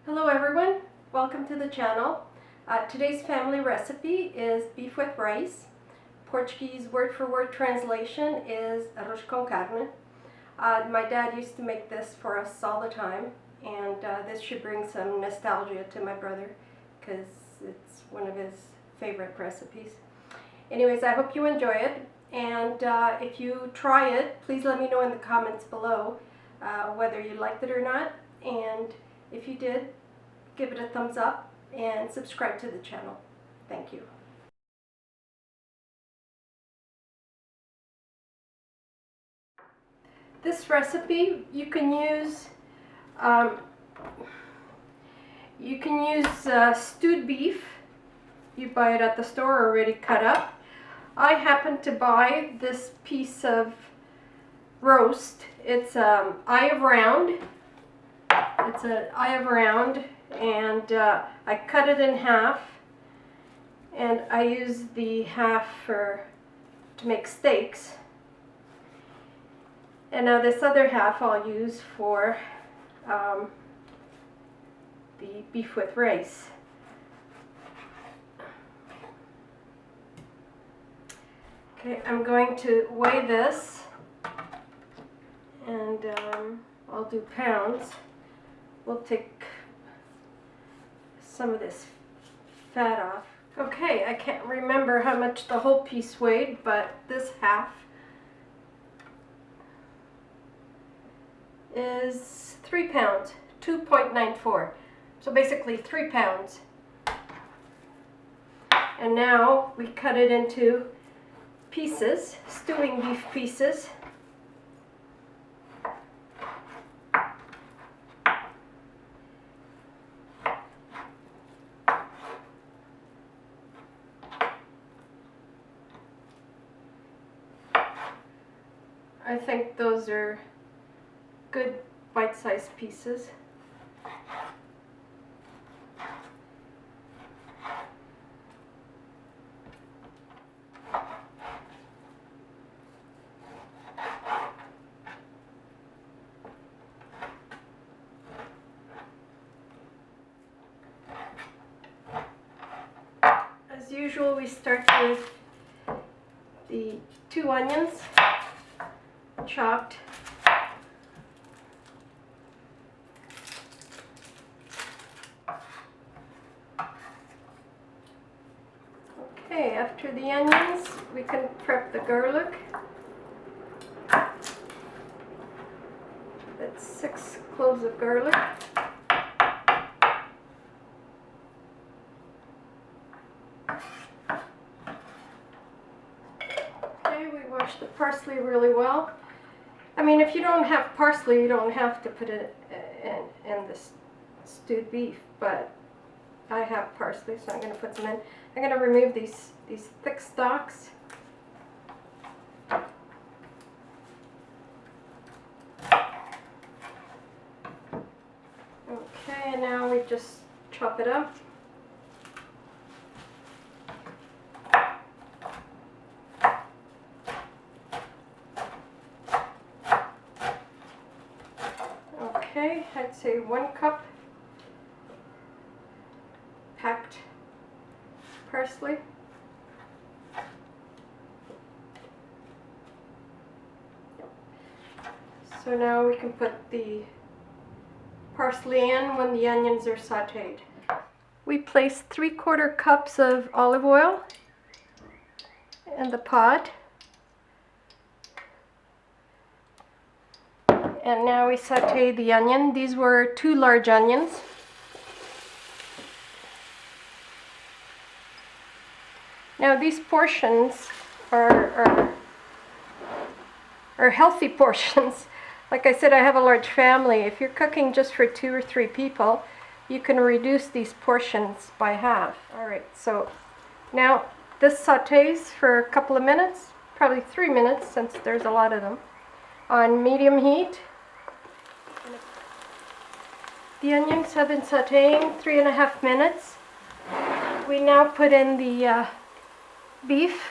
Hello everyone, welcome to the channel. Today's family recipe is beef with rice. Portuguese word for word translation is arroz com carne. My dad used to make this for us all the time, and this should bring some nostalgia to my brother because it's one of his favorite recipes. Anyways, I hope you enjoy it, and if you try it, please let me know in the comments below whether you liked it or not, and if you did, give it a thumbs up and subscribe to the channel. Thank you. This recipe you can use stewed beef. You buy it at the store already cut up. I happen to buy this piece of roast. It's eye of round. It's an eye of round, and I cut it in half, and I use the half to make steaks, and now this other half I'll use for the beef with rice. Okay, I'm going to weigh this, and I'll do pounds. We'll take some of this fat off. Okay, I can't remember how much the whole piece weighed, but this half is 3 pounds, 2.94. So basically 3 pounds. And now we cut it into pieces, stewing beef pieces. I think those are good bite-sized pieces. As usual, we start with the 2 onions, chopped. Okay, after the onions, we can prep the garlic. That's 6 cloves of garlic. Okay, we wash the parsley really well. I mean, if you don't have parsley, you don't have to put it in the stewed beef, but I have parsley, so I'm going to put some in. I'm going to remove these thick stalks. Okay, and now we just chop it up. Okay, I'd say 1 cup packed parsley. So now we can put the parsley in when the onions are sauteed. We place 3/4 cups of olive oil in the pot. And now we saute the onion. These were 2 large onions. Now these portions are healthy portions. Like I said, I have a large family. If you're cooking just for 2 or 3 people, you can reduce these portions by half. Alright, so now this sautés for a couple of minutes, probably 3 minutes since there's a lot of them, on medium heat. The onions have been sautéing 3.5 minutes. We now put in the beef.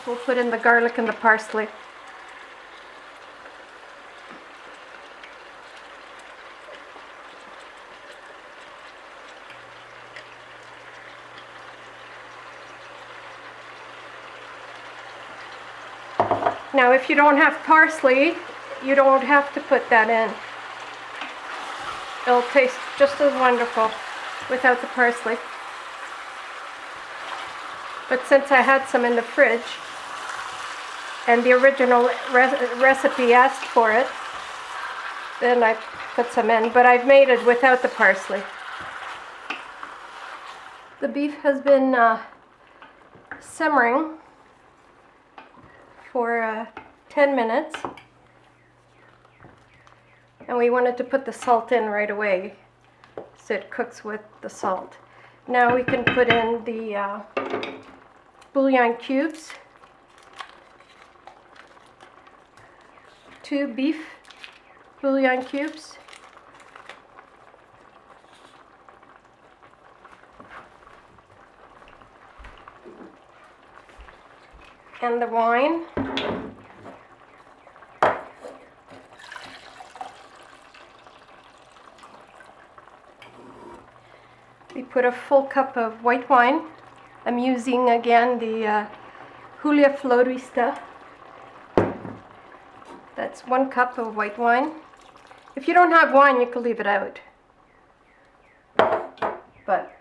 we'll put in the garlic and the parsley. Now if you don't have parsley, you don't have to put that in. It'll taste just as wonderful without the parsley. But since I had some in the fridge, and the original recipe asked for it, then I put some in, but I've made it without the parsley. The beef has been simmering for 10 minutes, and we wanted to put the salt in right away so it cooks with the salt. Now we can put in the bouillon cubes, 2 beef bouillon cubes, and the wine. We put a full cup of white wine. I'm using again the Julia Florista. That's 1 cup of white wine. If you don't have wine, you can leave it out. But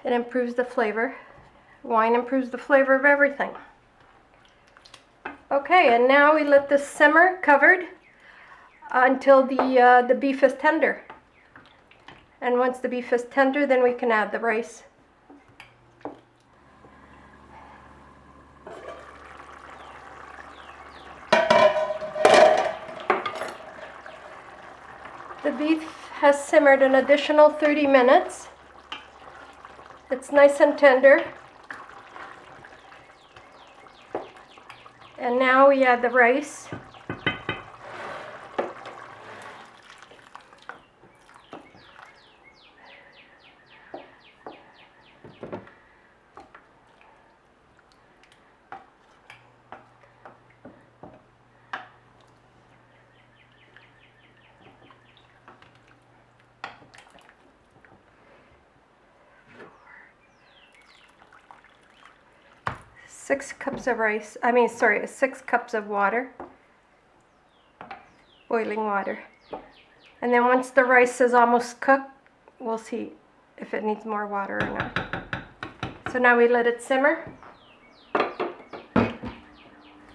it improves the flavor. Wine improves the flavor of everything. Okay, and now we let this simmer covered until the beef is tender. And once the beef is tender, then we can add the rice. The beef has simmered an additional 30 minutes. It's nice and tender. And now we add the rice. Six cups of 6 cups of water, boiling water. And then once the rice is almost cooked, we'll see if it needs more water or not. So now we let it simmer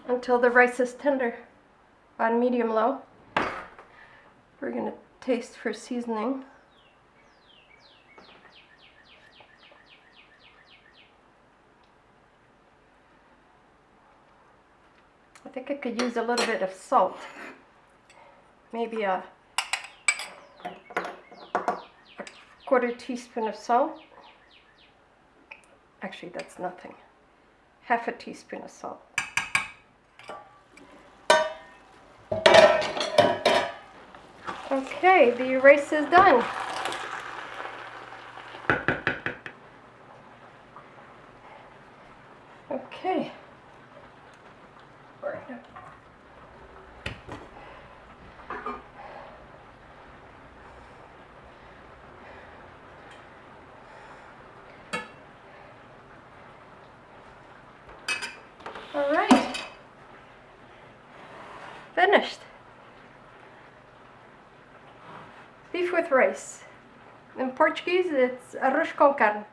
until the rice is tender on medium-low. We're going to taste for seasoning. I think I could use a little bit of salt. Maybe a quarter teaspoon of salt. Actually, that's nothing. Half a teaspoon of salt. Okay, the rice is done. Okay. All right, finished. Beef with rice. In Portuguese, it's arroz com carne.